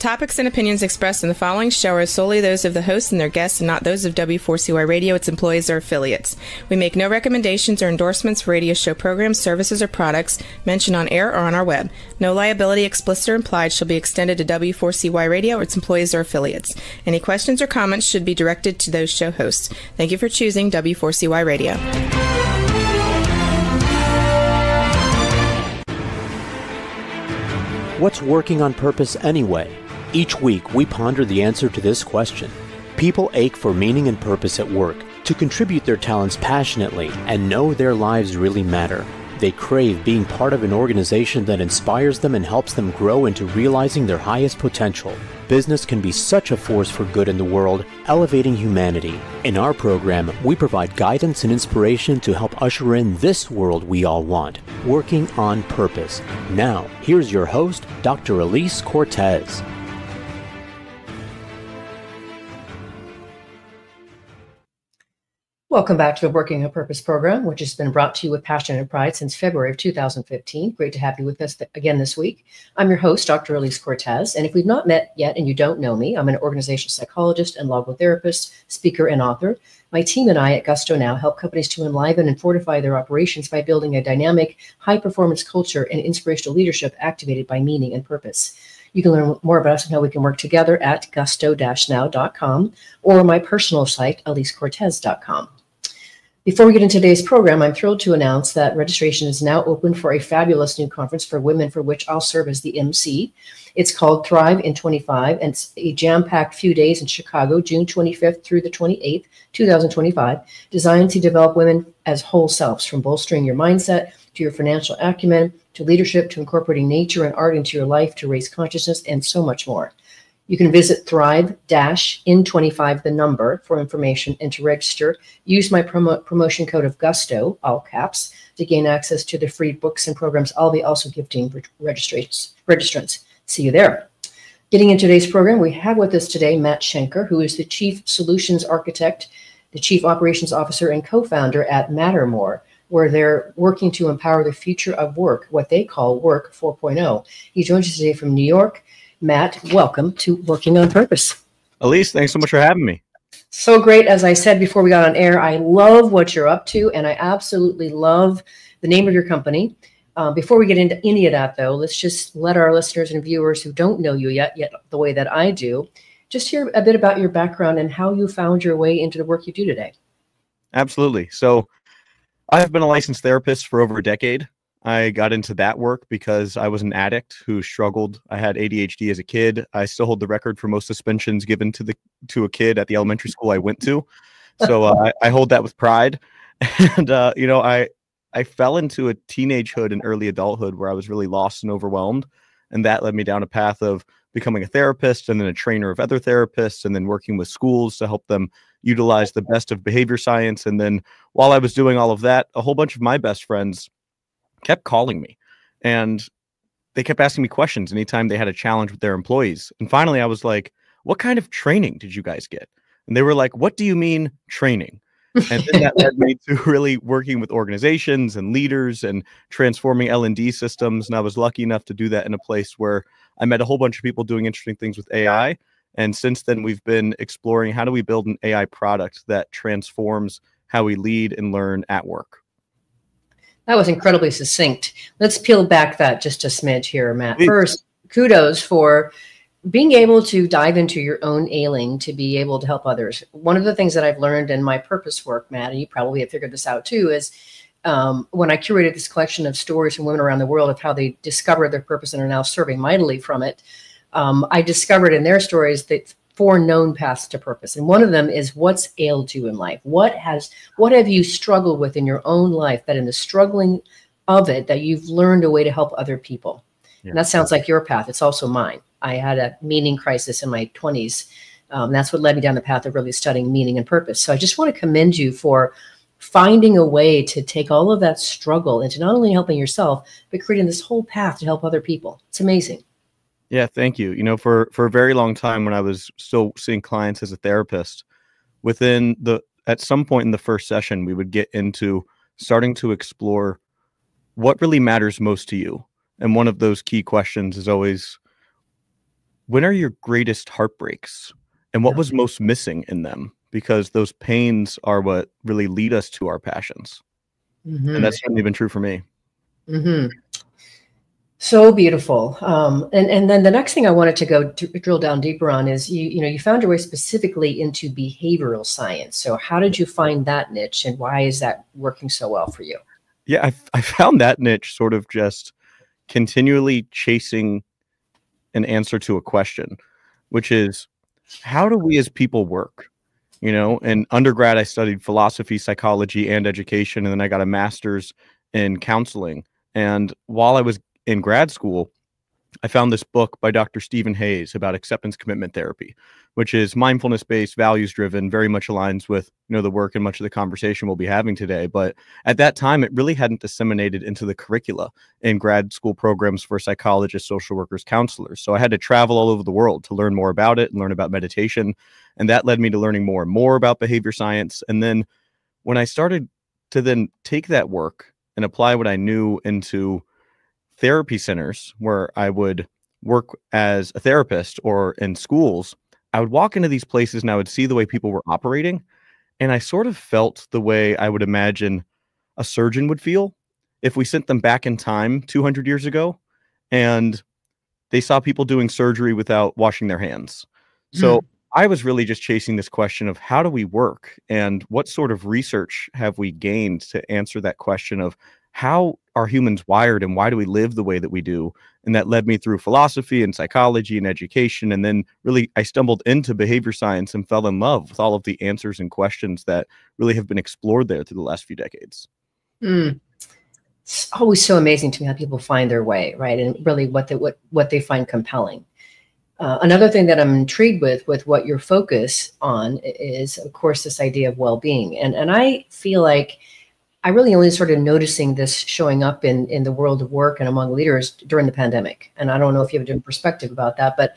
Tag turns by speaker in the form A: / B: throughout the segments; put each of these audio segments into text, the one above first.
A: topics and opinions expressed in the following show are solely those of the host and their guests and not those of W4CY Radio, its employees, or affiliates. We make no recommendations or endorsements for radio show programs, services, or products mentioned on air or on our web. No liability, explicit or implied, shall be extended to W4CY Radio or its employees or affiliates. Any questions or comments should be directed to those show hosts. Thank you for choosing W4CY Radio.
B: What's working on purpose anyway? Each week, we ponder the answer to this question. People ache for meaning and purpose at work, to contribute their talents passionately and know their lives really matter. They crave being part of an organization that inspires them and helps them grow into realizing their highest potential. Business can be such a force for good in the world, elevating humanity. In our program, we provide guidance and inspiration to help usher in this world we all want, working on purpose. Now, here's your host, Dr. Alise Cortez.
C: Welcome back to the Working on Purpose program, which has been brought to you with passion and pride since February of 2015. Great to have you with us again this week. I'm your host, Dr. Alise Cortez, and if we've not met yet and you don't know me, I'm an organizational psychologist and logotherapist, speaker, and author. My team and I at Gusto Now help companies to enliven and fortify their operations by building a dynamic, high-performance culture and inspirational leadership activated by meaning and purpose. You can learn more about us and how we can work together at gusto-now.com or my personal site, alisecortez.com. Before we get into today's program, I'm thrilled to announce that registration is now open for a fabulous new conference for women for which I'll serve as the MC. It's called Thrive in 25, and it's a jam-packed few days in Chicago, June 25th through the 28th, 2025, designed to develop women as whole selves, from bolstering your mindset to your financial acumen, to leadership, to incorporating nature and art into your life, to raise consciousness, and so much more. You can visit Thrive-in25, the number, for information and to register. Use my promotion code of GUSTO, all caps, to gain access to the free books and programs I'll be also gifting registrants. See you there. Getting into today's program, we have with us today Matt Shenker, who is the Chief Solutions Architect, the Chief Operations Officer, and co-founder at Mattermore, where they're working to empower the future of work, what they call Work 4.0. He joins us today from New York. Matt, welcome to Working on Purpose.
D: Alise, thanks so much for having me.
C: So great. As I said before we got on air, I love what you're up to, and I absolutely love the name of your company. Before we get into any of that, though, let's just let our listeners and viewers who don't know you yet the way that I do, just hear a bit about your background and how you found your way into the work you do today.
D: Absolutely. So I've been a licensed therapist for over a decade. I got into that work because I was an addict who struggled. I had ADHD as a kid. I still hold the record for most suspensions given to a kid at the elementary school I went to. So I hold that with pride. And, I fell into a teenagehood and early adulthood where I was really lost and overwhelmed. And that led me down a path of becoming a therapist and then a trainer of other therapists and then working with schools to help them utilize the best of behavior science. And then while I was doing all of that, a whole bunch of my best friends kept calling me and they kept asking me questions anytime they had a challenge with their employees. And finally, I was like, what kind of training did you guys get? And they were like, what do you mean training? And then that led me to really working with organizations and leaders and transforming L&D systems. And I was lucky enough to do that in a place where I met a whole bunch of people doing interesting things with AI. And since then, we've been exploring how do we build an AI product that transforms how we lead and learn at work.
C: That was incredibly succinct. Let's peel back that just a smidge here, Matt. First, kudos for being able to dive into your own ailing to be able to help others. One of the things that I've learned in my purpose work, Matt, and you probably have figured this out too, is when I curated this collection of stories from women around the world of how they discovered their purpose and are now serving mightily from it, I discovered in their stories that 4 known paths to purpose. And one of them is what's ailed you in life. What have you struggled with in your own life that in the struggling of it, that you've learned a way to help other people? Yeah. And that sounds like your path. It's also mine. I had a meaning crisis in my 20s. That's what led me down the path of really studying meaning and purpose. So I just want to commend you for finding a way to take all of that struggle into not only helping yourself, but creating this whole path to help other people. It's amazing.
D: Yeah, thank you. For a very long time when I was still seeing clients as a therapist, at some point in the first session, we would get into starting to explore what really matters most to you. And one of those key questions is always, when are your greatest heartbreaks and what
C: Yeah.
D: was most missing in them? Because those pains are what really lead us to our passions. And that's certainly been true for me.
C: So beautiful. And then the next thing I wanted to go to drill down deeper on is you found your way specifically into behavioral science. So how did you find that niche, and why is that working so well for you?
D: Yeah, I found that niche sort of just continually chasing an answer to a question, which is, how do we as people work? In undergrad, I studied philosophy, psychology, and education, and then I got a master's in counseling. And while I was in grad school, I found this book by Dr. Stephen Hayes about acceptance commitment therapy, which is mindfulness-based, values-driven, very much aligns with the work and much of the conversation we'll be having today. But at that time, it really hadn't disseminated into the curricula in grad school programs for psychologists, social workers, counselors. So I had to travel all over the world to learn more about it and learn about meditation. And that led me to learning more and more about behavior science. And then when I started to then take that work and apply what I knew into therapy centers where I would work as a therapist or in schools, I would walk into these places and I would see the way people were operating. And I sort of felt the way I would imagine a surgeon would feel if we sent them back in time 200 years ago and they saw people doing surgery without washing their hands. So I was really just chasing this question of how do we work and what sort of research have we gained to answer that question of how are humans wired and why do we live the way that we do? And that led me through philosophy and psychology and education. And then really I stumbled into behavior science and fell in love with all of the answers and questions that really have been explored there through the last few decades.
C: It's always so amazing to me how people find their way, right? And really what they find compelling. Another thing that I'm intrigued with what your focus on is, of course, this idea of well-being. And I feel like I really only started noticing this showing up in the world of work and among leaders during the pandemic. And I don't know if you have a different perspective about that, but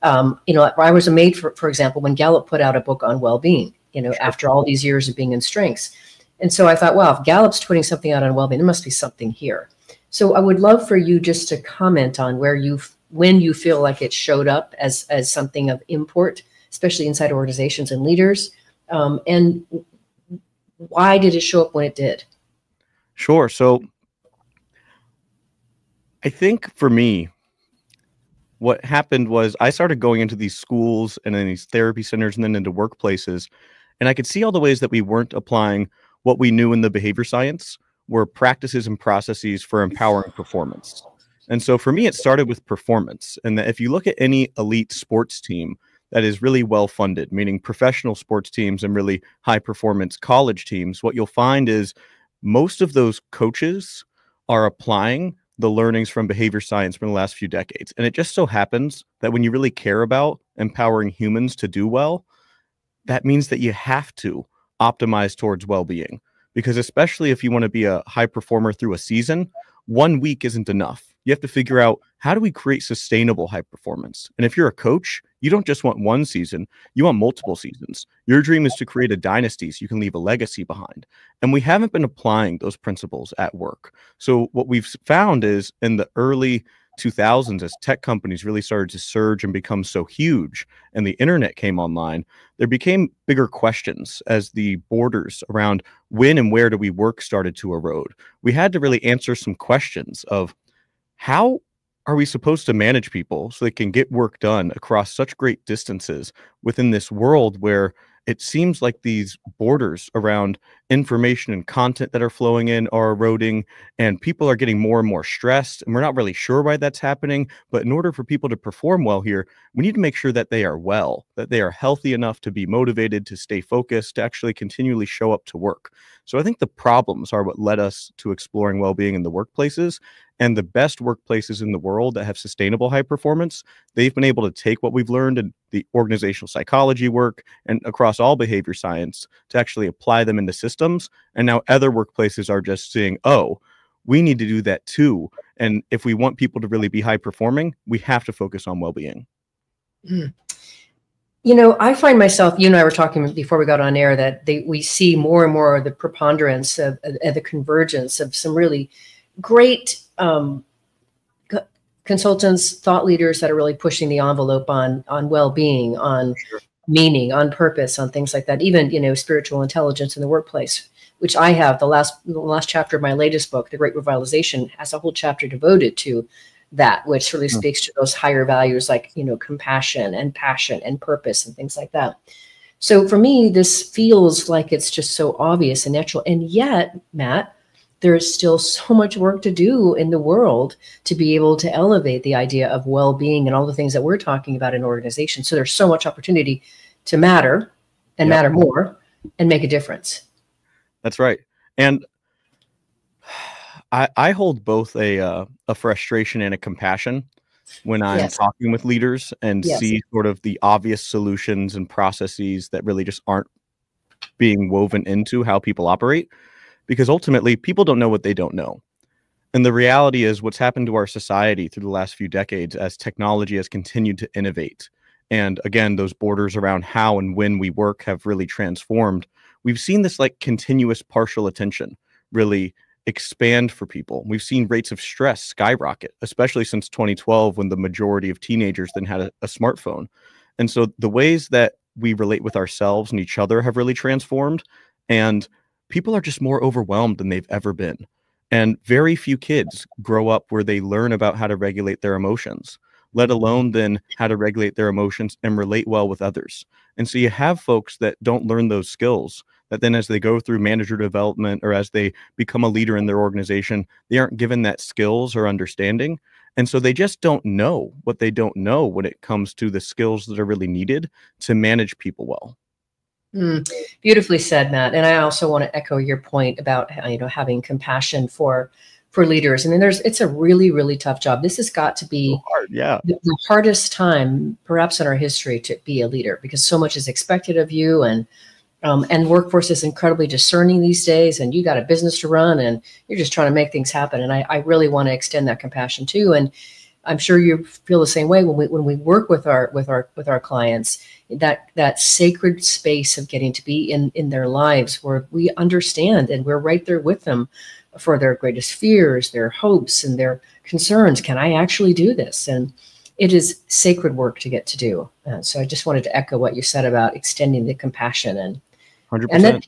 C: I was amazed, for example, when Gallup put out a book on well-being, after all these years of being in strengths. And so I thought, wow, if Gallup's putting something out on well-being, there must be something here. So I would love for you just to comment on when you feel like it showed up as something of import, especially inside organizations and leaders, and why did it show up when it did?
D: Sure. So I think for me, what happened was I started going into these schools and then these therapy centers and then into workplaces, and I could see all the ways that we weren't applying what we knew in the behavior science were practices and processes for empowering performance. And so for me, it started with performance. And that if you look at any elite sports team that is really well funded, meaning professional sports teams and really high performance college teams, what you'll find is most of those coaches are applying the learnings from behavior science from the last few decades. And it just so happens that when you really care about empowering humans to do well, that means that you have to optimize towards well-being. Because especially if you want to be a high performer through a season, 1 week isn't enough. You have to figure out, how do we create sustainable high performance? And if you're a coach, you don't just want one season, you want multiple seasons. Your dream is to create a dynasty so you can leave a legacy behind. And we haven't been applying those principles at work. So what we've found is in the early 2000s, as tech companies really started to surge and become so huge and the internet came online, there became bigger questions as the borders around when and where do we work started to erode. We had to really answer some questions of, how are we supposed to manage people so they can get work done across such great distances within this world where it seems like these borders around information and content that are flowing in are eroding, and people are getting more and more stressed, and we're not really sure why that's happening. But in order for people to perform well here, we need to make sure that they are well, that they are healthy enough to be motivated, to stay focused, to actually continually show up to work. So I think the problems are what led us to exploring well-being in the workplaces. And the best workplaces in the world that have sustainable high performance, they've been able to take what we've learned in the organizational psychology work and across all behavior science to actually apply them into systems. And now other workplaces are just saying, oh, we need to do that too. And if we want people to really be high performing, we have to focus on well-being.
C: I find myself, you and I were talking before we got on air, that we see more and more of the preponderance of the convergence of some really great consultants, thought leaders that are really pushing the envelope on well-being, on meaning, on purpose, on things like that. Even, you know, spiritual intelligence in the workplace, which I have. The last chapter of my latest book, The Great Revitalization, has a whole chapter devoted to that, which really speaks to those higher values like, you know, compassion and passion and purpose and things like that. So for me, this feels like it's just so obvious and natural. And yet, Matt, there is still so much work to do in the world to be able to elevate the idea of well-being and all the things that we're talking about in organizations. So there's so much opportunity to matter and matter more and make a difference.
D: That's right. And I hold both a frustration and a compassion when I'm talking with leaders and see sort of the obvious solutions and processes that really just aren't being woven into how people operate, because ultimately people don't know what they don't know. And the reality is what's happened to our society through the last few decades as technology has continued to innovate. And again, those borders around how and when we work have really transformed. We've seen this like continuous partial attention really expand for people. We've seen rates of stress skyrocket, especially since 2012, when the majority of teenagers then had a smartphone. And so the ways that we relate with ourselves and each other have really transformed, and people are just more overwhelmed than they've ever been. And very few kids grow up where they learn about how to regulate their emotions, let alone then how to regulate their emotions and relate well with others. And so you have folks that don't learn those skills, that then as they go through manager development or as they become a leader in their organization, they aren't given that skills or understanding. And so they just don't know what they don't know when it comes to the skills that are really needed to manage people well.
C: Beautifully said, Matt. And I also want to echo your point about, you know, having compassion for leaders. I mean, it's a really, really tough job. This has got to be the hardest time perhaps in our history to be a leader, because so much is expected of you, and workforce is incredibly discerning these days, and you got a business to run and you're just trying to make things happen. And I really want to extend that compassion too. And I'm sure you feel the same way when we work with our clients, that sacred space of getting to be in their lives where we understand and we're right there with them for their greatest fears, their hopes, and their concerns. Can I actually do this? And it is sacred work to get to do. So I just wanted to echo what you said about extending the compassion, and
D: 100%.
C: And then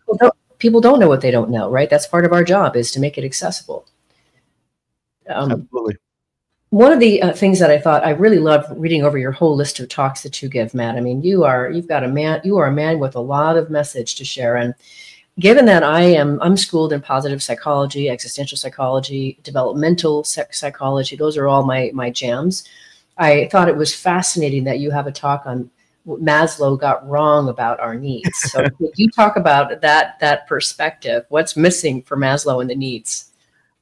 C: people don't know what they don't know, right? That's part of our job, is to make it accessible.
D: Absolutely.
C: One of the things that I thought I really loved reading over your whole list of talks that you give, Matt. I mean, you are a man with a lot of message to share. And given that I'm schooled in positive psychology, existential psychology, developmental psychology, those are all my jams. I thought it was fascinating that you have a talk on what Maslow got wrong about our needs. So could you talk about that perspective? What's missing for Maslow and the needs?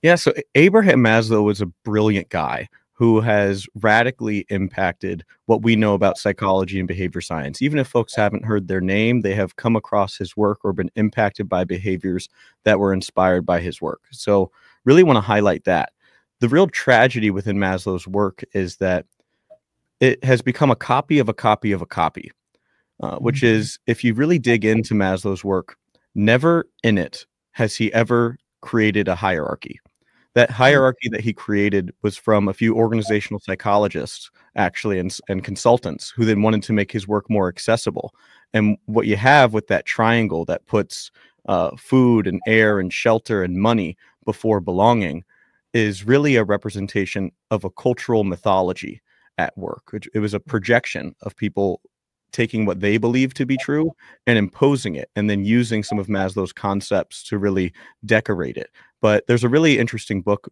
D: Yeah, so Abraham Maslow was a brilliant guy who has radically impacted what we know about psychology and behavior science. Even if folks haven't heard their name, they have come across his work or been impacted by behaviors that were inspired by his work. So really want to highlight that. The real tragedy within Maslow's work is that it has become a copy of a copy of a copy, which is, if you really dig into Maslow's work, never in it has he ever created a hierarchy. That hierarchy that he created was from a few organizational psychologists, actually, and consultants who then wanted to make his work more accessible. And what you have with that triangle that puts food and air and shelter and money before belonging is really a representation of a cultural mythology at work. It was a projection of people taking what they believe to be true and imposing it, and then using some of Maslow's concepts to really decorate it. But there's a really interesting book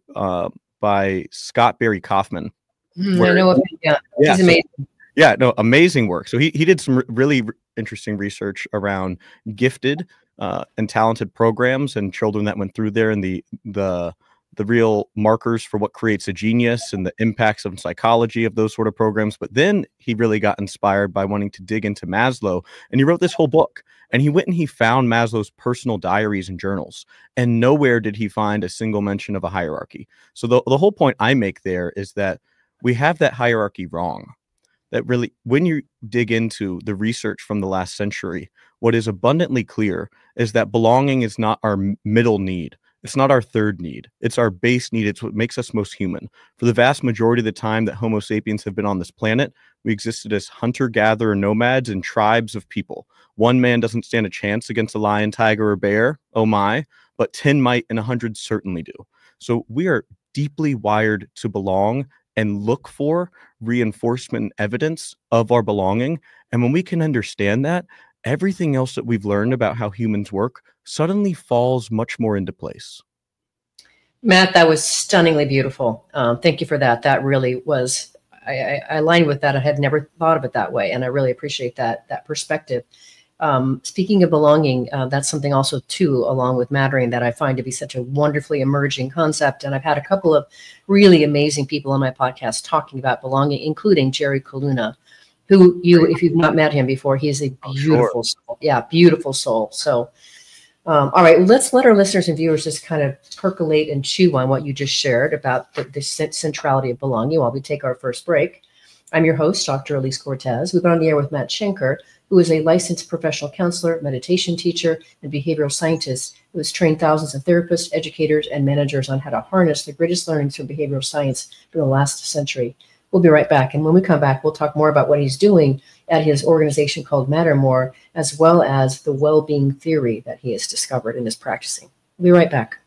D: by Scott Barry Kaufman.
C: I know of him. Yeah, he's amazing.
D: Amazing work. So he did some really interesting research around gifted and talented programs and children that went through there, and the real markers for what creates a genius and the impacts of psychology of those sort of programs. But then he really got inspired by wanting to dig into Maslow, and he wrote this whole book. And he went and he found Maslow's personal diaries and journals, and nowhere did he find a single mention of a hierarchy. So the whole point I make there is that we have that hierarchy wrong. That really, when you dig into the research from the last century, what is abundantly clear is that belonging is not our middle need. It's not our third need. It's our base need. It's what makes us most human. For the vast majority of the time that Homo sapiens have been on this planet, we existed as hunter-gatherer nomads and tribes of people. One man doesn't stand a chance against a lion, tiger, or bear, oh my, but 10 might and 100 certainly do. So we are deeply wired to belong and look for reinforcement and evidence of our belonging. And when we can understand that, everything else that we've learned about how humans work suddenly falls much more into place.
C: Matt, that was stunningly beautiful. Thank you for that. That really was, I aligned with that. I had never thought of it that way. And I really appreciate that perspective. Speaking of belonging, that's something also too, along with mattering, that I find to be such a wonderfully emerging concept. And I've had a couple of really amazing people on my podcast talking about belonging, including Jerry Coluna, who if you've not met him before, he is a beautiful soul. Yeah, beautiful soul. So, all right, let's let our listeners and viewers just kind of percolate and chew on what you just shared about the centrality of belonging while we take our first break. I'm your host, Dr. Alise Cortez. We've been on the air with Matt Shenker, who is a licensed professional counselor, meditation teacher, and behavioral scientist who has trained thousands of therapists, educators, and managers on how to harness the greatest learnings from behavioral science for the last century. We'll be right back. And when we come back, we'll talk more about what he's doing at his organization called Mattermore, as well as the well-being theory that he has discovered and is practicing. We'll be right back.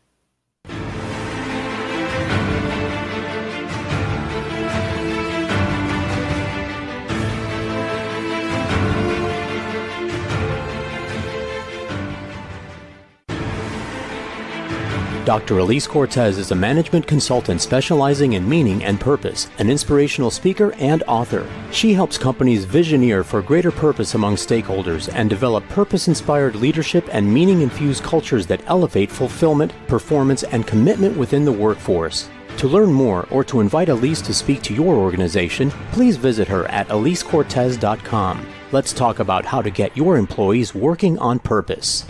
B: Dr. Alise Cortez is a management consultant specializing in meaning and purpose, an inspirational speaker and author. She helps companies visioneer for greater purpose among stakeholders and develop purpose-inspired leadership and meaning-infused cultures that elevate fulfillment, performance, and commitment within the workforce. To learn more or to invite Alise to speak to your organization, please visit her at alisecortez.com. Let's talk about how to get your employees working on purpose.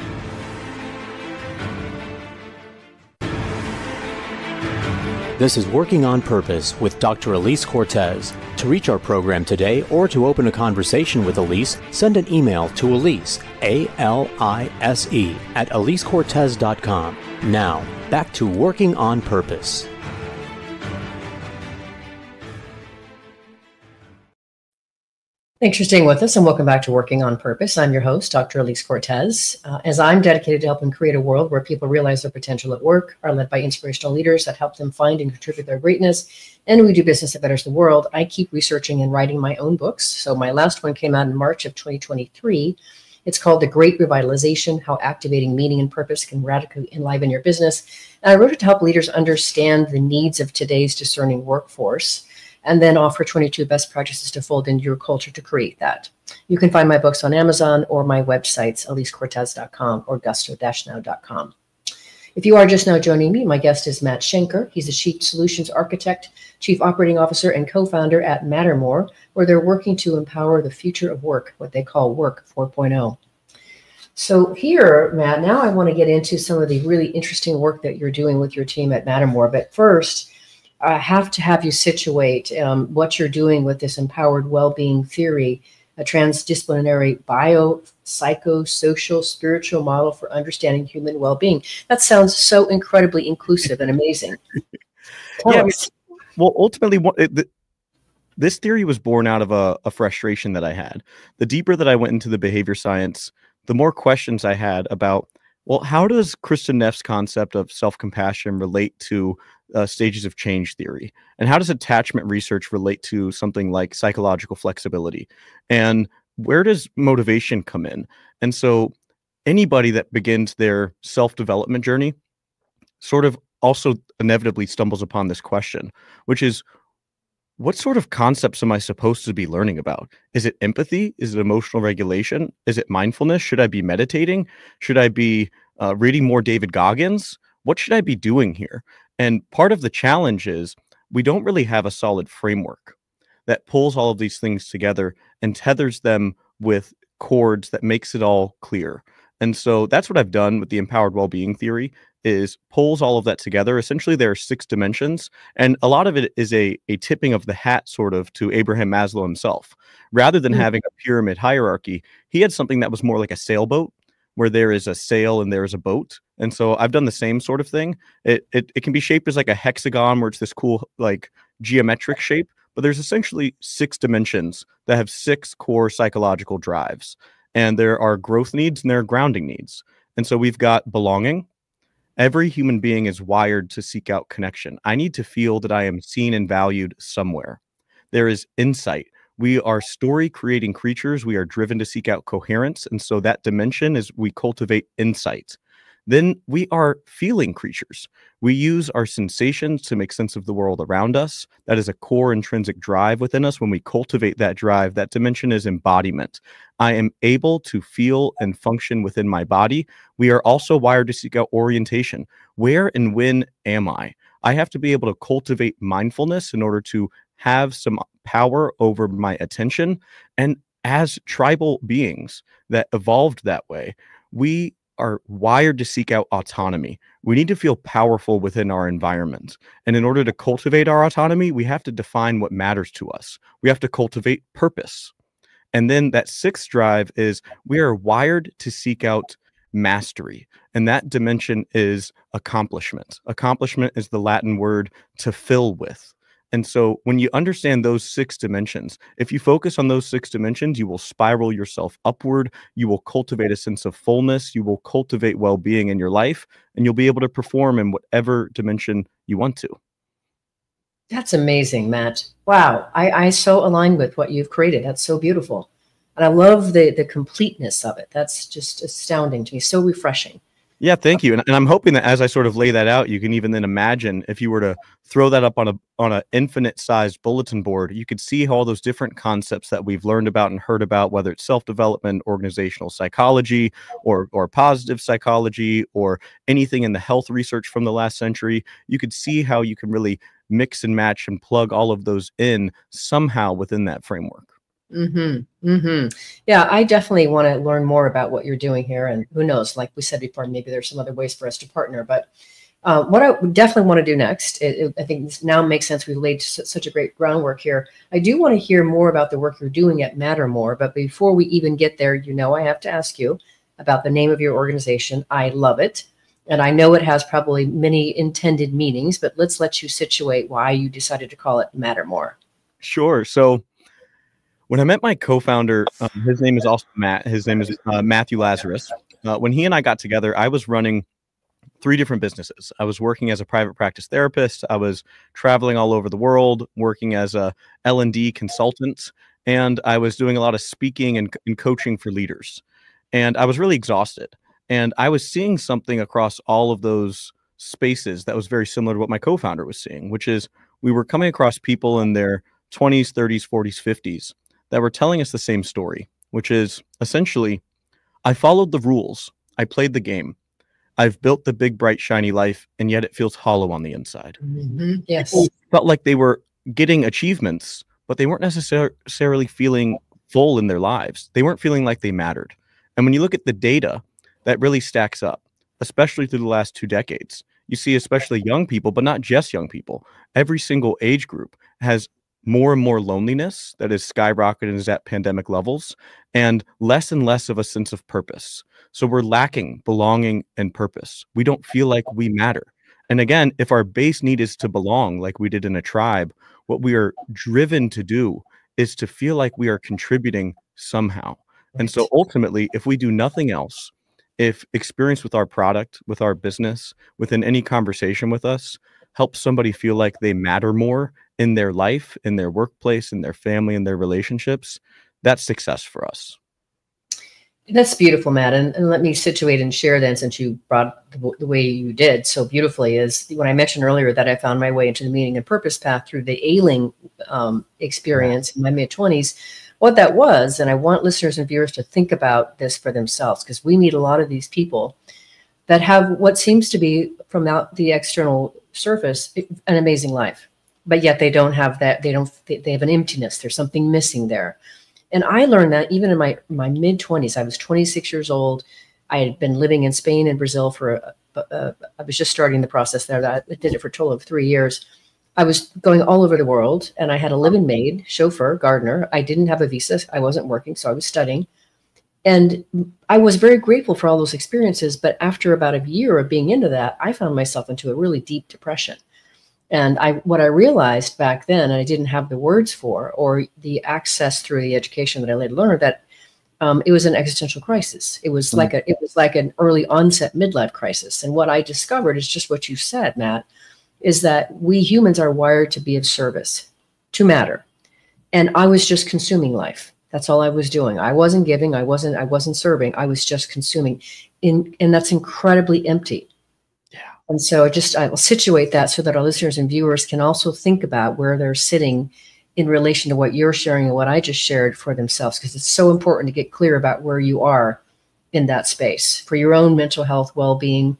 B: This is Working on Purpose with Dr. Alise Cortez. To reach our program today or to open a conversation with Alise, send an email to Alise, A-L-I-S-E, at alisecortez.com. Now, back to Working on Purpose.
C: Thanks for staying with us and welcome back to Working on Purpose. I'm your host, Dr. Alise Cortez. As I'm dedicated to helping create a world where people realize their potential at work, are led by inspirational leaders that help them find and contribute their greatness, and we do business that betters the world, I keep researching and writing my own books. So my last one came out in March of 2023. It's called The Great Revitalization: How Activating Meaning and Purpose Can Radically Enliven Your Business. And I wrote it to help leaders understand the needs of today's discerning workforce, and then offer 22 best practices to fold into your culture to create that. You can find my books on Amazon or my websites, alisecortez.com or gusto-now.com. If you are just now joining me, my guest is Matt Shenker. He's the Chief Solutions Architect, Chief Operating Officer, and co-founder at Mattermore, where they're working to empower the future of work, what they call Work 4.0. So here, Matt, now I want to get into some of the really interesting work that you're doing with your team at Mattermore. But first, I have to have you situate what you're doing with this empowered well-being theory, a transdisciplinary biopsychosocial-spiritual model for understanding human well-being. That sounds so incredibly inclusive and amazing.
D: Well, ultimately, this theory was born out of a frustration that I had. The deeper that I went into the behavior science, the more questions I had about, well, how does Kristin Neff's concept of self-compassion relate to stages of change theory? And how does attachment research relate to something like psychological flexibility? And where does motivation come in? And so anybody that begins their self-development journey sort of also inevitably stumbles upon this question, which is, what sort of concepts am I supposed to be learning about? Is it empathy? Is it emotional regulation? Is it mindfulness? Should I be meditating? Should I be reading more David Goggins? What should I be doing here? And part of the challenge is we don't really have a solid framework that pulls all of these things together and tethers them with chords that makes it all clear. And so that's what I've done with the empowered well-being theory, is pulls all of that together. Essentially, there are 6 dimensions, and a lot of it is a tipping of the hat sort of to Abraham Maslow himself. Rather than having a pyramid hierarchy, he had something that was more like a sailboat, where there is a sail and there is a boat, And so I've done the same sort of thing. It can be shaped as like a hexagon where it's this cool like geometric shape, but there's essentially 6 dimensions that have 6 core psychological drives. And there are growth needs and there are grounding needs. And so we've got belonging. Every human being is wired to seek out connection. I need to feel that I am seen and valued somewhere. There is insight. We are story creating creatures. We are driven to seek out coherence. And so that dimension is we cultivate insight. Then we are feeling creatures. We use our sensations to make sense of the world around us. That is a core intrinsic drive within us. When we cultivate that drive, that dimension is embodiment. I am able to feel and function within my body. We are also wired to seek out orientation. Where and when am I? I have to be able to cultivate mindfulness in order to have some power over my attention. And as tribal beings that evolved that way, we are wired to seek out autonomy. We need to feel powerful within our environment. And in order to cultivate our autonomy, we have to define what matters to us. We have to cultivate purpose. And then that 6th drive is we are wired to seek out mastery. And that dimension is accomplishment. Accomplishment is the Latin word to fill with. And so when you understand those 6 dimensions, if you focus on those 6 dimensions, you will spiral yourself upward. You will cultivate a sense of fullness. You will cultivate well-being in your life, and you'll be able to perform in whatever dimension you want to.
C: That's amazing, Matt. Wow. I so align with what you've created. That's so beautiful. And I love the completeness of it. That's just astounding to me. So refreshing.
D: Yeah, thank you. And I'm hoping that as I sort of lay that out, you can even then imagine if you were to throw that up on an infinite sized bulletin board, you could see how all those different concepts that we've learned about and heard about, whether it's self-development, organizational psychology, or positive psychology, or anything in the health research from the last century, you could see how you can really mix and match and plug all of those in somehow within that framework.
C: Yeah, I definitely want to learn more about what you're doing here. And who knows, like we said before, maybe there's some other ways for us to partner. But what I definitely want to do next, I think this now makes sense. We've laid such a great groundwork here. I do want to hear more about the work you're doing at Mattermore. But before we even get there, I have to ask you about the name of your organization. I love it. And I know it has probably many intended meanings, but let's let you situate why you decided to call it Mattermore.
D: Sure. So when I met my co-founder, his name is also Matt. His name is Matthew Lazarus. When he and I got together, I was running 3 different businesses. I was working as a private practice therapist. I was traveling all over the world, working as a L&D consultant, and I was doing a lot of speaking and coaching for leaders. And I was really exhausted. And I was seeing something across all of those spaces that was very similar to what my co-founder was seeing, which is we were coming across people in their 20s, 30s, 40s, 50s that were telling us the same story, which is essentially, I followed the rules. I played the game. I've built the big, bright, shiny life, and yet it feels hollow on the inside.
C: Yes.
D: People felt like they were getting achievements, but they weren't necessarily feeling full in their lives. They weren't feeling like they mattered. And when you look at the data, that really stacks up, especially through the last 2 decades. You see, especially young people, but not just young people. Every single age group has more and more loneliness that is skyrocketing and is at pandemic levels, and less of a sense of purpose. So we're lacking belonging and purpose. We don't feel like we matter. And again, if our base need is to belong like we did in a tribe, what we are driven to do is to feel like we are contributing somehow. And so ultimately, if we do nothing else, if experience with our product, with our business, within any conversation with us, helps somebody feel like they matter more in their life, in their workplace, in their family, in their relationships, that's success for us.
C: That's beautiful, Matt. And let me situate and share then, since you brought the way you did so beautifully, is when I mentioned earlier that I found my way into the meaning and purpose path through the ailing experience in my mid-20s, what that was, and I want listeners and viewers to think about this for themselves, because we meet a lot of these people that have what seems to be, from out the external surface, an amazing life. But yet they don't have that. They have an emptiness. There's something missing there. And I learned that even in my mid-20s. I was 26 years old. I had been living in Spain and Brazil I was just starting the process there. I did it for a total of 3 years. I was going all over the world, and I had a live-in maid, chauffeur, gardener. I didn't have a visa. I wasn't working, so I was studying. And I was very grateful for all those experiences. But after about a year of being into that, I found myself into a really deep depression. And what I realized back then, and I didn't have the words for, or the access through the education that I later learned, that it was an existential crisis. It was like an early onset midlife crisis. And what I discovered is just what you said, Matt, is that we humans are wired to be of service, to matter. And I was just consuming life. That's all I was doing. I wasn't giving. I wasn't serving. I was just consuming. And that's incredibly empty.
D: Yeah.
C: And so I will situate that so that our listeners and viewers can also think about where they're sitting in relation to what you're sharing and what I just shared for themselves, because it's so important to get clear about where you are in that space for your own mental health, well-being,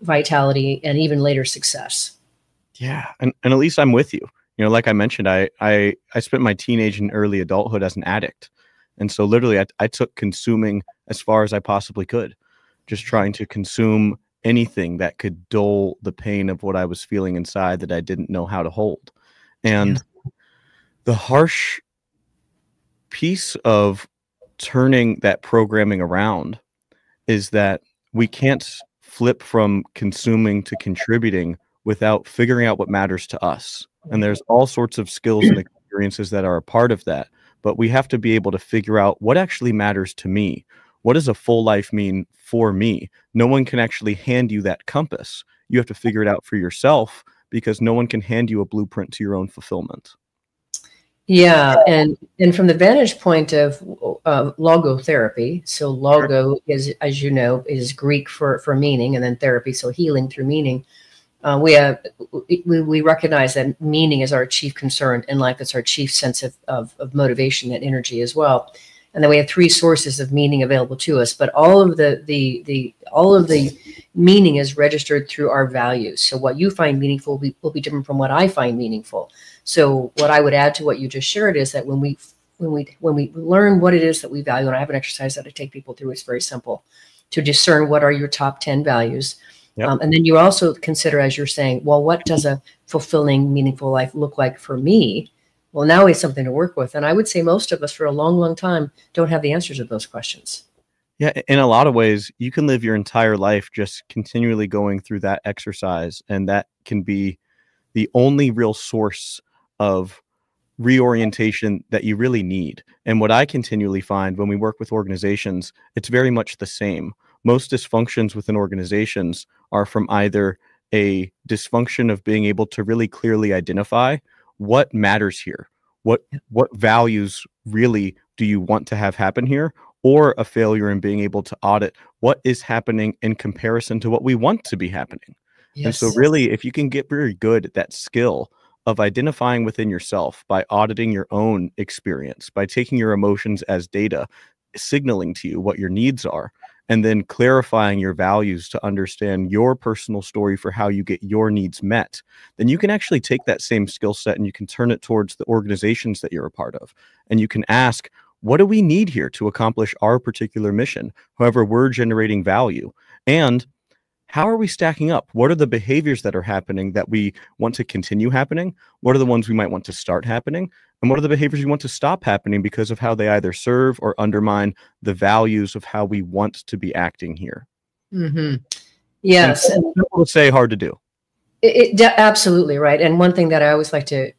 C: vitality, and even later success.
D: Yeah. And Alise, I'm with you. You know, like I mentioned, I spent my teenage and early adulthood as an addict. And so literally I took consuming as far as I possibly could, just trying to consume anything that could dull the pain of what I was feeling inside that I didn't know how to hold. And the harsh piece of turning that programming around is that we can't flip from consuming to contributing without figuring out what matters to us. And there's all sorts of skills and experiences that are a part of that. But we have to be able to figure out what actually matters to me. What does a full life mean for me? No one can actually hand you that compass. You have to figure it out for yourself, because no one can hand you a blueprint to your own fulfillment.
C: Yeah, and from the vantage point of logotherapy, so logo is, as you know, is Greek for meaning, and then therapy, so healing through meaning. We recognize that meaning is our chief concern in life. It's our chief sense of motivation and energy as well. And then we have three sources of meaning available to us, but all of the meaning is registered through our values. So what you find meaningful will be different from what I find meaningful. So what I would add to what you just shared is that when we learn what it is that we value, and I have an exercise that I take people through, it's very simple, to discern what are your top 10 values. Yep. And then you also consider, as you're saying, well, what does a fulfilling, meaningful life look like for me? Well, now we have something to work with. And I would say most of us for a long, long time don't have the answers to those questions.
D: Yeah, in a lot of ways, you can live your entire life just continually going through that exercise. And that can be the only real source of reorientation that you really need. And what I continually find when we work with organizations, it's very much the same. Most dysfunctions within organizations are from either a dysfunction of being able to really clearly identify what matters here, what values really do you want to have happen here, or a failure in being able to audit what is happening in comparison to what we want to be happening. Yes. And so really, if you can get very good at that skill of identifying within yourself by auditing your own experience, by taking your emotions as data, signaling to you what your needs are, and then clarifying your values to understand your personal story for how you get your needs met, then you can actually take that same skill set and you can turn it towards the organizations that you're a part of. And you can ask, what do we need here to accomplish our particular mission? However, we're generating value. And how are we stacking up? What are the behaviors that are happening that we want to continue happening? What are the ones we might want to start happening? And what are the behaviors we want to stop happening because of how they either serve or undermine the values of how we want to be acting here?
C: Mm-hmm. Yes.
D: And simple to say, hard to do.
C: Absolutely right. And one thing that I always like to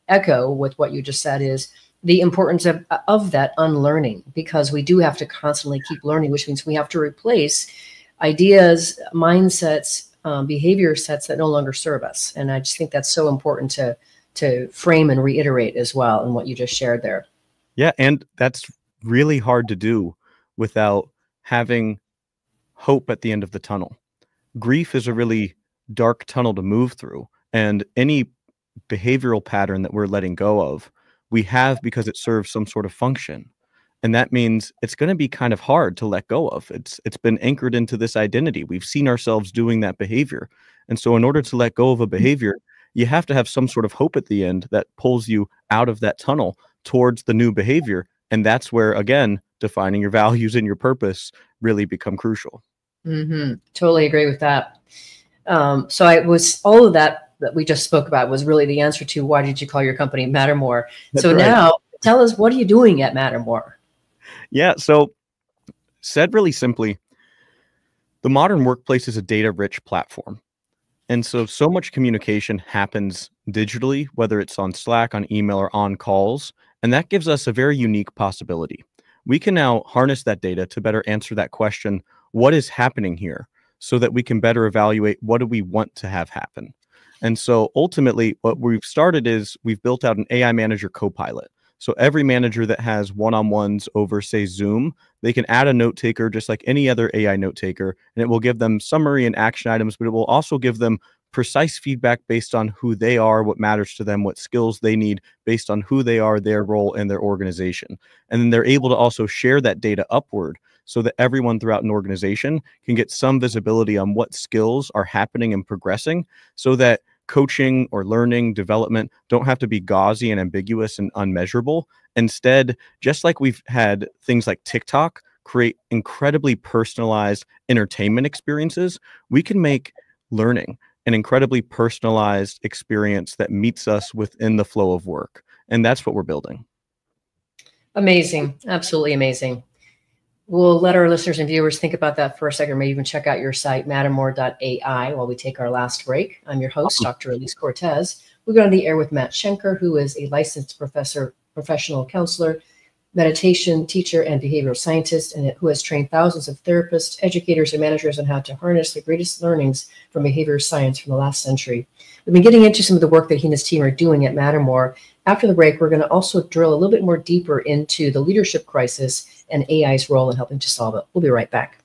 C: echo with what you just said is the importance of that unlearning, because we do have to constantly keep learning, which means we have to replace ideas, mindsets, behavior sets that no longer serve us. And I just think that's so important to frame and reiterate as well in what you just shared there.
D: Yeah, and that's really hard to do without having hope at the end of the tunnel. Grief is a really dark tunnel to move through, and any behavioral pattern that we're letting go of, we have because it serves some sort of function. And that means it's going to be kind of hard to let go of. It's been anchored into this identity. We've seen ourselves doing that behavior. And so in order to let go of a behavior, you have to have some sort of hope at the end that pulls you out of that tunnel towards the new behavior. And that's where, again, defining your values and your purpose really become crucial.
C: Mm-hmm. Totally agree with that. So I was all of that we just spoke about was really the answer to why did you call your company Mattermore? That's so right. Now tell us, what are you doing at Mattermore?
D: Yeah. So said really simply, the modern workplace is a data-rich platform. And so much communication happens digitally, whether it's on Slack, on email, or on calls. And that gives us a very unique possibility. We can now harness that data to better answer that question, what is happening here? So that we can better evaluate what do we want to have happen. And so ultimately, what we've started is we've built out an AI manager copilot. So every manager that has one-on-ones over, say, Zoom, they can add a note taker just like any other AI note taker, and it will give them summary and action items, but it will also give them precise feedback based on who they are, what matters to them, what skills they need based on who they are, their role, and their organization. And then they're able to also share that data upward so that everyone throughout an organization can get some visibility on what skills are happening and progressing so that coaching or learning development don't have to be gauzy and ambiguous and unmeasurable. Instead, just like we've had things like TikTok create incredibly personalized entertainment experiences, we can make learning an incredibly personalized experience that meets us within the flow of work. And that's what we're building.
C: Amazing. Absolutely amazing. We'll let our listeners and viewers think about that for a second. Maybe even check out your site, Mattermore.ai, while we take our last break. I'm your host, Dr. Alise Cortez. We're going on the air with Matt Shenker, who is a licensed professional counselor, meditation teacher, and behavioral scientist, and who has trained thousands of therapists, educators, and managers on how to harness the greatest learnings from behavioral science from the last century. We've been getting into some of the work that he and his team are doing at Mattermore. After the break, we're going to also drill a little bit more deeper into the leadership crisis and AI's role in helping to solve it. We'll be right back.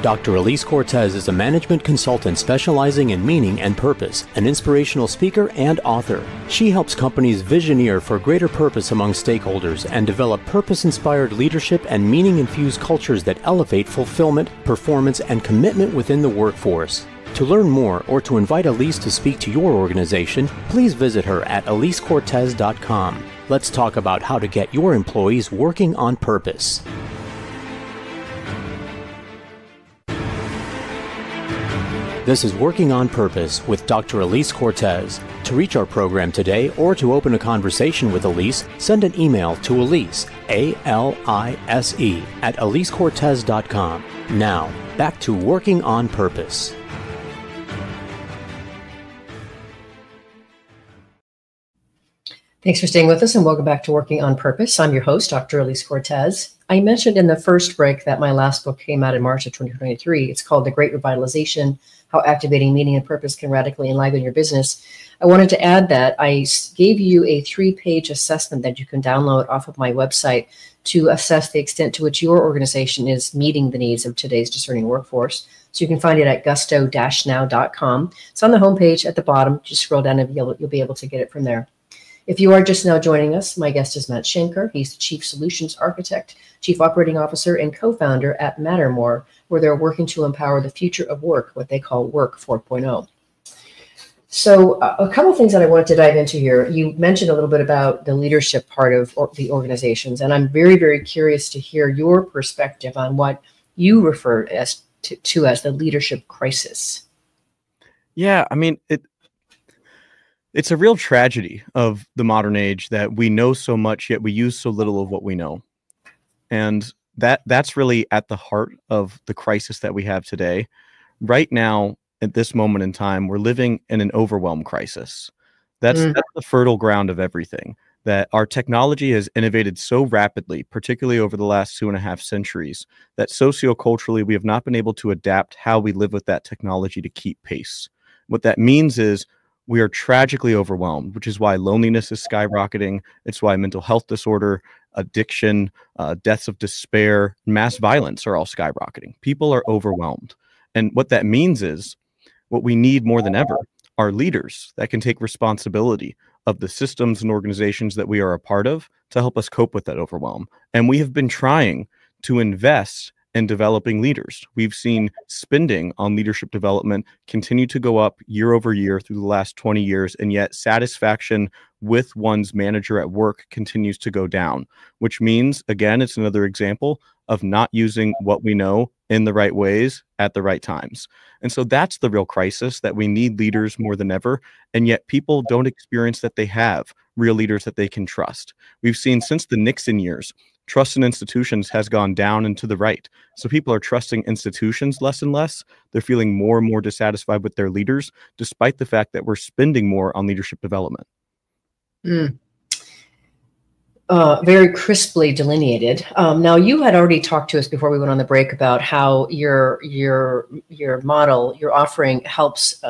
B: Dr. Alise Cortez is a management consultant specializing in meaning and purpose, an inspirational speaker and author. She helps companies visioneer for greater purpose among stakeholders and develop purpose-inspired leadership and meaning-infused cultures that elevate fulfillment, performance, and commitment within the workforce. To learn more or to invite Alise to speak to your organization, please visit her at alisecortez.com. Let's talk about how to get your employees working on purpose. This is Working on Purpose with Dr. Alise Cortez. To reach our program today or to open a conversation with Alise, send an email to Alise, A-L-I-S-E, at alisecortez.com. Now, back to Working on Purpose.
C: Thanks for staying with us and welcome back to Working on Purpose. I'm your host, Dr. Alise Cortez. I mentioned in the first break that my last book came out in March of 2023. It's called The Great Revitalization, How Activating Meaning and Purpose Can Radically Enliven Your Business. I wanted to add that I gave you a 3-page assessment that you can download off of my website to assess the extent to which your organization is meeting the needs of today's discerning workforce. So you can find it at gusto-now.com. It's on the homepage at the bottom. Just scroll down and you'll be able to get it from there. If you are just now joining us, my guest is Matt Shenker. He's the Chief Solutions Architect, Chief Operating Officer, and co-founder at Mattermore, where they're working to empower the future of work, what they call Work 4.0. So a couple of things that I wanted to dive into here. You mentioned a little bit about the leadership part of the organizations, and I'm very, very curious to hear your perspective on what you refer to as the leadership crisis.
D: Yeah, I mean, it's a real tragedy of the modern age that we know so much, yet we use so little of what we know. And that's really at the heart of the crisis that we have today. Right now, at this moment in time, we're living in an overwhelm crisis. That's the fertile ground of everything, that our technology has innovated so rapidly, particularly over the last 2.5 centuries, that socioculturally, we have not been able to adapt how we live with that technology to keep pace. What that means is we are tragically overwhelmed, which is why loneliness is skyrocketing. It's why mental health disorder, addiction, deaths of despair, mass violence are all skyrocketing. People are overwhelmed. And what that means is what we need more than ever are leaders that can take responsibility of the systems and organizations that we are a part of to help us cope with that overwhelm. And we have been trying to invest in developing leaders. We've seen spending on leadership development continue to go up year over year through the last 20 years, and yet satisfaction with one's manager at work continues to go down, which means, again, it's another example of not using what we know in the right ways at the right times. And so that's the real crisis, that we need leaders more than ever. And yet people don't experience that they have real leaders that they can trust. We've seen since the Nixon years, trust in institutions has gone down and to the right. So people are trusting institutions less and less. They're feeling more and more dissatisfied with their leaders, despite the fact that we're spending more on leadership development.
C: Very crisply delineated. Now, you had already talked to us before we went on the break about how your model, your offering helps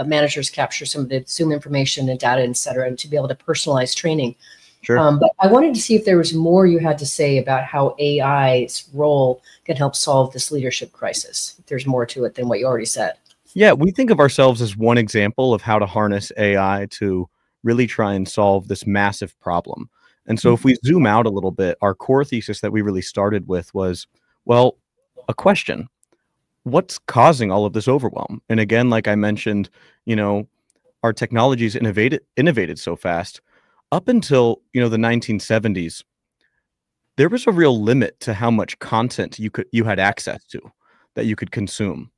C: managers capture some of the Zoom information and data, et cetera, and to be able to personalize training.
D: Sure.
C: But I wanted to see if there was more you had to say about how AI's role can help solve this leadership crisis. If there's more to it than what you already said.
D: Yeah, we think of ourselves as one example of how to harness AI to really try and solve this massive problem. And so if we zoom out a little bit, our core thesis that we really started with was, well, a question. What's causing all of this overwhelm? And again, like I mentioned, our technologies innovated so fast. Up until, the 1970s, there was a real limit to how much content you had access to, that you could consume.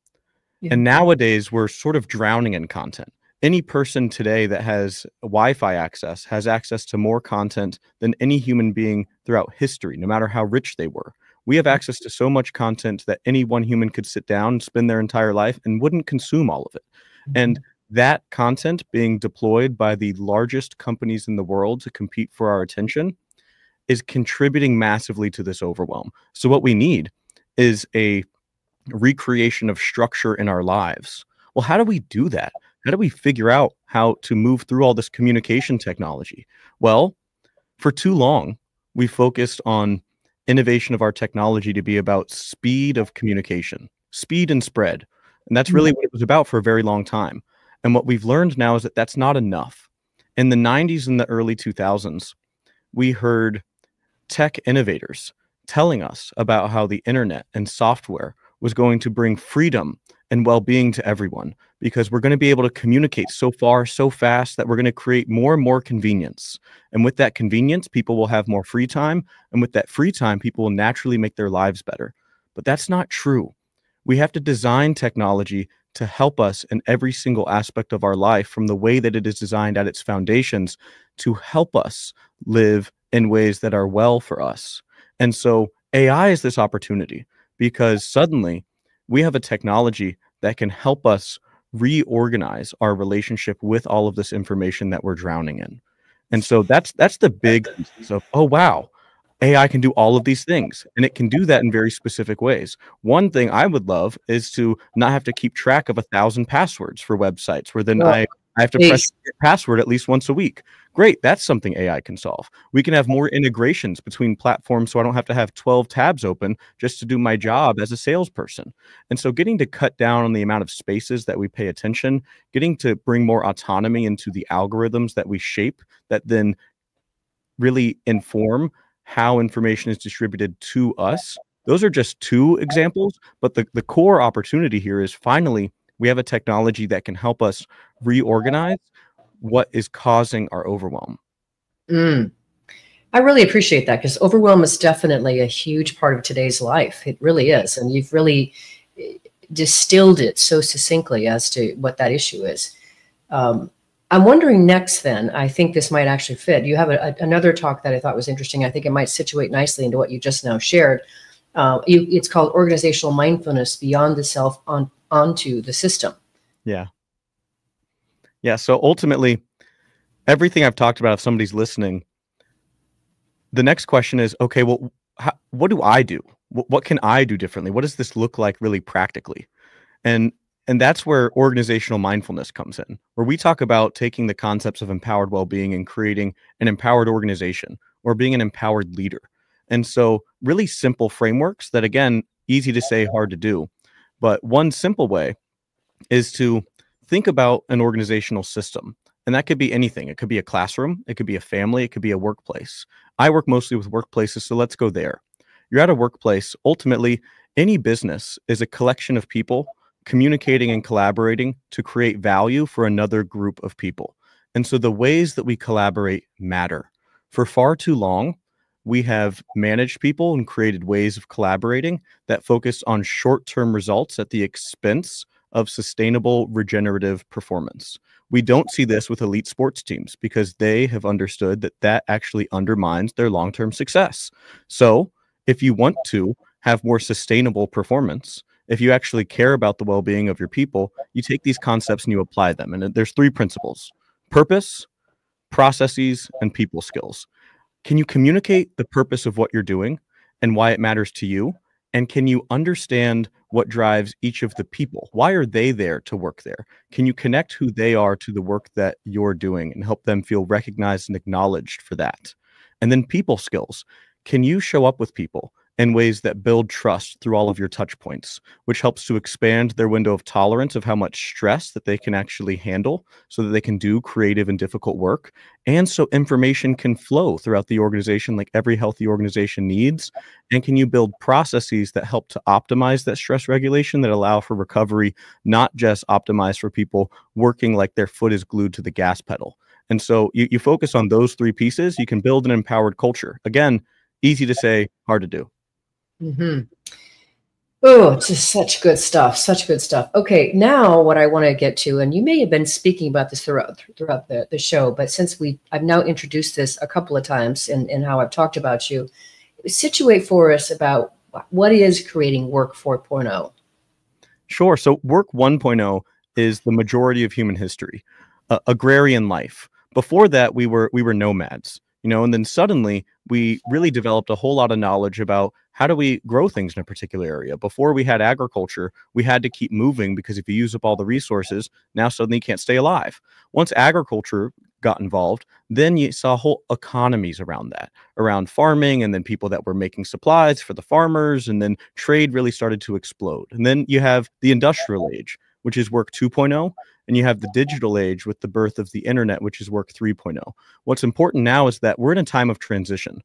D: Yeah. And nowadays, we're sort of drowning in content. Any person today that has Wi-Fi access has access to more content than any human being throughout history, no matter how rich they were. We have access to so much content that any one human could sit down and spend their entire life and wouldn't consume all of it. And that content being deployed by the largest companies in the world to compete for our attention is contributing massively to this overwhelm. So what we need is a recreation of structure in our lives. Well, how do we do that? How do we figure out how to move through all this communication technology? Well, for too long, we focused on innovation of our technology to be about speed of communication, speed and spread. And that's really what it was about for a very long time. And what we've learned now is that that's not enough. In the 90s and the early 2000s, we heard tech innovators telling us about how the internet and software was going to bring freedom and well-being to everyone, because we're going to be able to communicate so far, so fast, that we're going to create more and more convenience. And with that convenience, people will have more free time. And with that free time, people will naturally make their lives better. But that's not true. We have to design technology to help us in every single aspect of our life, from the way that it is designed at its foundations, to help us live in ways that are well for us. And so AI is this opportunity, because suddenly we have a technology that can help us reorganize our relationship with all of this information that we're drowning in. And so that's the big thesis of, oh, wow, AI can do all of these things, and it can do that in very specific ways. One thing I would love is to not have to keep track of 1,000 passwords for websites, where then I have to press password at least once a week. Great, that's something AI can solve. We can have more integrations between platforms, so I don't have to have 12 tabs open just to do my job as a salesperson. And so getting to cut down on the amount of spaces that we pay attention, getting to bring more autonomy into the algorithms that we shape, that then really inform how information is distributed to us. Those are just two examples, but the core opportunity here is, finally, we have a technology that can help us reorganize what is causing our overwhelm.
C: I really appreciate that, because overwhelm is definitely a huge part of today's life. It really is. And you've really distilled it so succinctly as to what that issue is. I'm wondering next then, I think this might actually fit. You have another talk that I thought was interesting. I think it might situate nicely into what you just now shared. It's called Organizational Mindfulness Beyond the Self onto the System.
D: Yeah. So ultimately, everything I've talked about, if somebody's listening, the next question is, okay, well, what do I do? What can I do differently? What does this look like really practically? And that's where organizational mindfulness comes in, where we talk about taking the concepts of empowered well-being and creating an empowered organization, or being an empowered leader. And so really simple frameworks that, again, easy to say, hard to do. But one simple way is to think about an organizational system. And that could be anything. It could be a classroom. It could be a family. It could be a workplace. I work mostly with workplaces, so let's go there. You're at a workplace. Ultimately, any business is a collection of people communicating and collaborating to create value for another group of people. And so the ways that we collaborate matter. For far too long, we have managed people and created ways of collaborating that focus on short-term results at the expense of sustainable regenerative performance. We don't see this with elite sports teams because they have understood that that actually undermines their long-term success. So if you want to have more sustainable performance, if you actually care about the well-being of your people, you take these concepts and you apply them. And there's three principles: purpose, processes, and people skills. Can you communicate the purpose of what you're doing and why it matters to you? And can you understand what drives each of the people? Why are they there to work there? Can you connect who they are to the work that you're doing and help them feel recognized and acknowledged for that? And then people skills. Can you show up with people in ways that build trust through all of your touch points, which helps to expand their window of tolerance of how much stress that they can actually handle so that they can do creative and difficult work. And so information can flow throughout the organization like every healthy organization needs. And can you build processes that help to optimize that stress regulation that allow for recovery, not just optimize for people working like their foot is glued to the gas pedal? And so you focus on those three pieces, you can build an empowered culture. Again, easy to say, hard to do.
C: Oh, just such good stuff. Such good stuff. Okay, now what I want to get to, and you may have been speaking about this throughout the show, but since I've now introduced this a couple of times in how I've talked about you, situate for us about what is creating Work 4.0.
D: Sure. So Work 1.0 is the majority of human history, agrarian life. Before that, we were nomads. And then suddenly we really developed a whole lot of knowledge about how do we grow things in a particular area. Before we had agriculture, we had to keep moving because if you use up all the resources, now suddenly you can't stay alive. Once agriculture got involved, then you saw whole economies around that, around farming, and then people that were making supplies for the farmers, and then trade really started to explode. And then you have the industrial age, which is Work 2.0. And you have the digital age with the birth of the internet, which is Work 3.0. What's important now is that we're in a time of transition.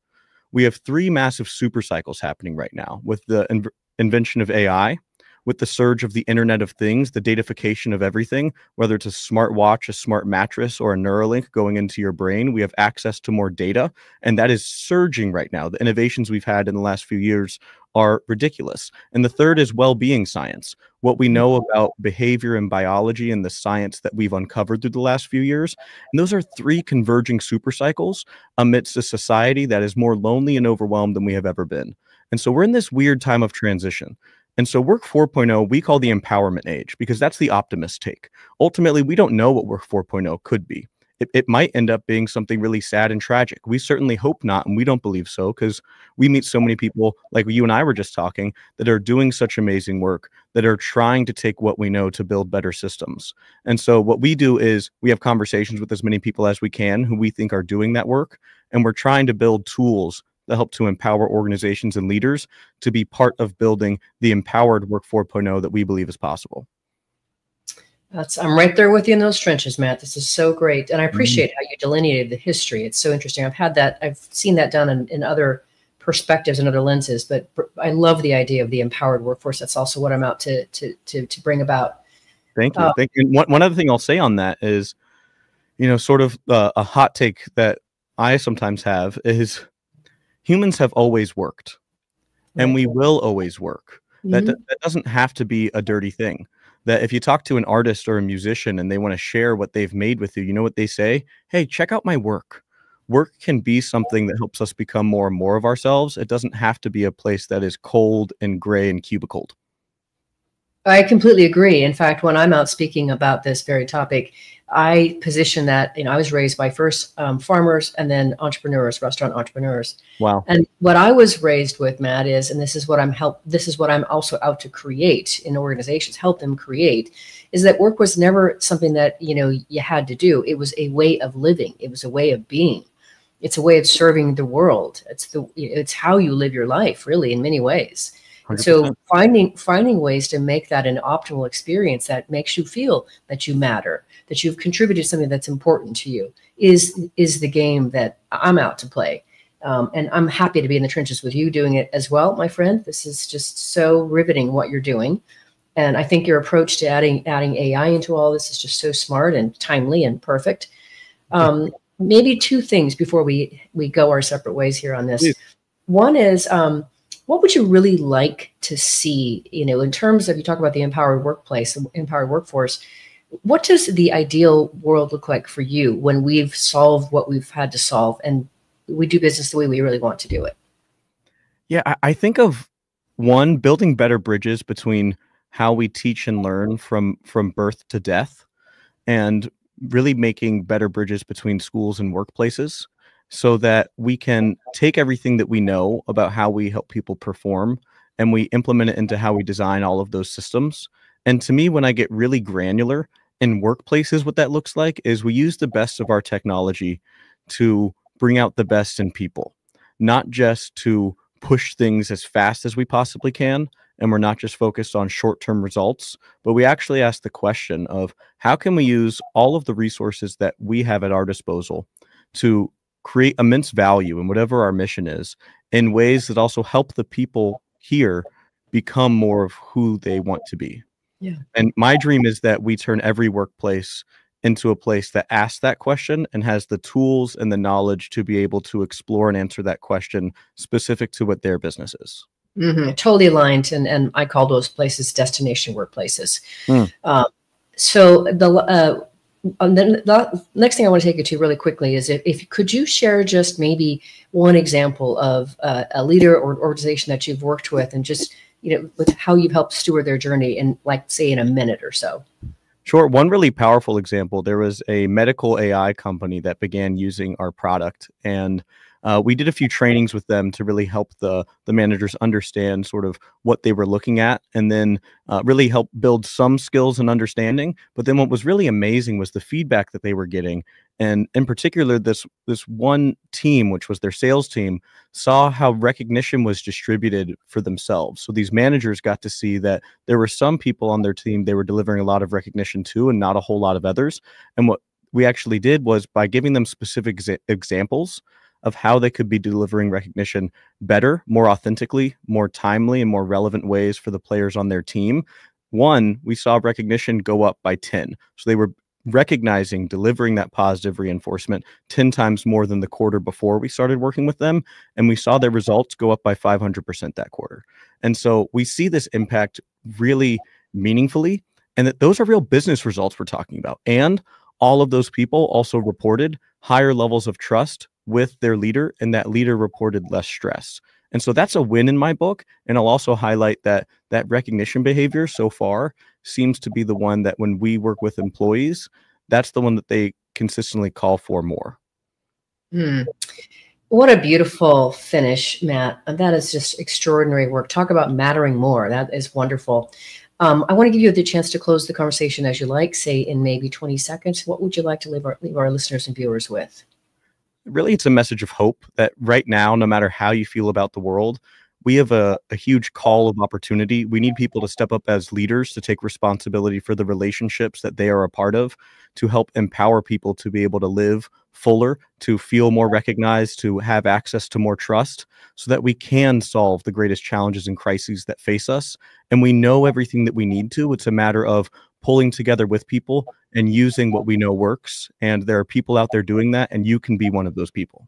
D: We have three massive super cycles happening right now with the invention of AI, with the surge of the Internet of Things, the datafication of everything, whether it's a smart watch, a smart mattress, or a Neuralink going into your brain. We have access to more data, and that is surging right now. The innovations we've had in the last few years are ridiculous. And the third is well-being science. What we know about behavior and biology and the science that we've uncovered through the last few years. And those are three converging super cycles amidst a society that is more lonely and overwhelmed than we have ever been. And so we're in this weird time of transition. And so Work 4.0, we call the empowerment age because that's the optimist take. Ultimately, we don't know what Work 4.0 could be. It might end up being something really sad and tragic. We certainly hope not, and we don't believe so because we meet so many people like you and I were just talking that are doing such amazing work, that are trying to take what we know to build better systems. And so what we do is we have conversations with as many people as we can who we think are doing that work, and we're trying to build tools that help to empower organizations and leaders to be part of building the empowered Work 4.0 that we believe is possible.
C: I'm right there with you in those trenches, Matt. This is so great. And I appreciate how you delineated the history. It's so interesting. I've seen that done in other perspectives and other lenses, but I love the idea of the empowered workforce. That's also what I'm out to bring about.
D: Thank you. Thank you. One other thing I'll say on that is, sort of a hot take that I sometimes have is humans have always worked and we will always work. That doesn't have to be a dirty thing. That if you talk to an artist or a musician and they want to share what they've made with you, you know what they say? Hey, check out my work. Work can be something that helps us become more and more of ourselves. It doesn't have to be a place that is cold and gray and cubicled.
C: I completely agree. In fact, when I'm out speaking about this very topic, I position that, I was raised by first farmers and then entrepreneurs, restaurant entrepreneurs.
D: Wow. And
C: what I was raised with, Matt, is, and this is what I'm also out to create in organizations, help them create, is that work was never something that, you had to do. It was a way of living. It was a way of being. It's a way of serving the world. It's how you live your life, really, in many ways. 100%. So finding ways to make that an optimal experience that makes you feel that you matter, that you've contributed something that's important to you, is the game that I'm out to play. And I'm happy to be in the trenches with you doing it as well, my friend. This is just so riveting what you're doing. And I think your approach to adding AI into all this is just so smart and timely and perfect. Maybe two things before we go our separate ways here on this.
D: Please.
C: One is, what would you really like to see, in terms of, you talk about the empowered workplace, the empowered workforce, what does the ideal world look like for you when we've solved what we've had to solve and we do business the way we really want to do it?
D: Yeah, I think of one, building better bridges between how we teach and learn from birth to death, and really making better bridges between schools and workplaces so that we can take everything that we know about how we help people perform and we implement it into how we design all of those systems. And to me, when I get really granular in workplaces, what that looks like is we use the best of our technology to bring out the best in people, not just to push things as fast as we possibly can. And we're not just focused on short-term results, but we actually ask the question of how can we use all of the resources that we have at our disposal to create immense value in whatever our mission is in ways that also help the people here become more of who they want to be.
C: Yeah.
D: And my dream is that we turn every workplace into a place that asks that question and has the tools and the knowledge to be able to explore and answer that question specific to what their business is.
C: Mm-hmm. Totally aligned. And I call those places destination workplaces. So the next thing I want to take you to really quickly is if could you share just maybe one example of a leader or organization that you've worked with and just, with how you've helped steward their journey in, like, say, in a minute or so.
D: Sure. One really powerful example, there was a medical AI company that began using our product, and we did a few trainings with them to really help the managers understand sort of what they were looking at, and then really help build some skills and understanding. But then what was really amazing was the feedback that they were getting. And in particular, this one team, which was their sales team, saw how recognition was distributed for themselves. So these managers got to see that there were some people on their team they were delivering a lot of recognition to and not a whole lot of others. And what we actually did was, by giving them specific examples of how they could be delivering recognition better, more authentically, more timely, and more relevant ways for the players on their team, one, we saw recognition go up by 10. So they were recognizing, delivering that positive reinforcement 10 times more than the quarter before we started working with them. And we saw their results go up by 500% that quarter. And so we see this impact really meaningfully, and that those are real business results we're talking about. And all of those people also reported higher levels of trust with their leader, and that leader reported less stress. And so that's a win in my book. And I'll also highlight that that recognition behavior so far seems to be the one that when we work with employees, that's the one that they consistently call for more.
C: What a beautiful finish, Matt. And that is just extraordinary work. Talk about mattering more. That is wonderful. I want to give you the chance to close the conversation as you like, say in maybe 20 seconds. What would you like to leave our listeners and viewers with?
D: Really, it's a message of hope that right now, no matter how you feel about the world, we have a huge call of opportunity. We need people to step up as leaders, to take responsibility for the relationships that they are a part of, to help empower people to be able to live fuller, to feel more recognized, to have access to more trust, so that we can solve the greatest challenges and crises that face us. And we know everything that we need to. It's a matter of pulling together with people and using what we know works. And there are people out there doing that, and you can be one of those people.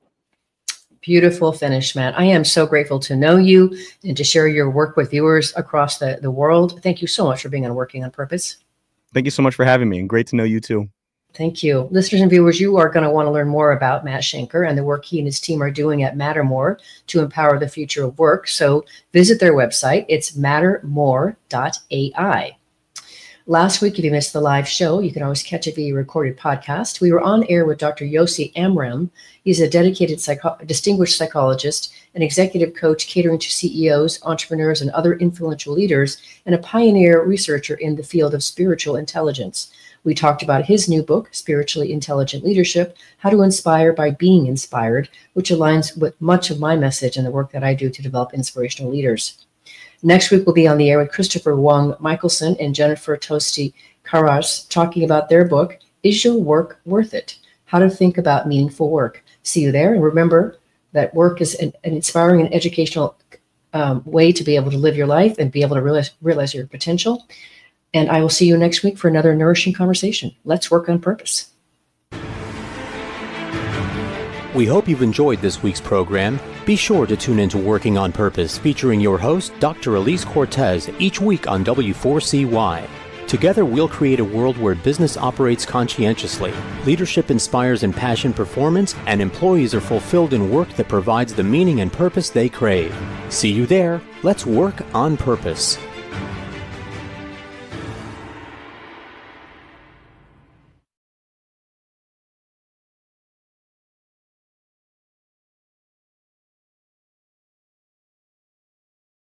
C: Beautiful finish, Matt. I am so grateful to know you and to share your work with viewers across the world. Thank you so much for being on Working on Purpose.
D: Thank you so much for having me, and great to know you too.
C: Thank you. Listeners and viewers, you are going to want to learn more about Matt Shenker and the work he and his team are doing at Mattermore to empower the future of work. So visit their website. It's mattermore.ai. Last week, if you missed the live show, you can always catch it via recorded podcast. We were on air with Dr. Yossi Amram. He's a dedicated distinguished psychologist, an executive coach catering to CEOs, entrepreneurs, and other influential leaders, and a pioneer researcher in the field of spiritual intelligence. We talked about his new book, Spiritually Intelligent Leadership, How to Inspire by Being Inspired, which aligns with much of my message and the work that I do to develop inspirational leaders. Next week, we'll be on the air with Christopher Wong Michelson and Jennifer Tosti Karas talking about their book, Is Your Work Worth It? How to Think About Meaningful Work. See you there. And remember that work is an inspiring and educational way to be able to live your life and be able to realize your potential. And I will see you next week for another nourishing conversation. Let's work on purpose.
B: We hope you've enjoyed this week's program. Be sure to tune into Working on Purpose, featuring your host, Dr. Alise Cortez, each week on W4CY. Together, we'll create a world where business operates conscientiously, leadership inspires impassioned performance, and employees are fulfilled in work that provides the meaning and purpose they crave. See you there. Let's work on purpose.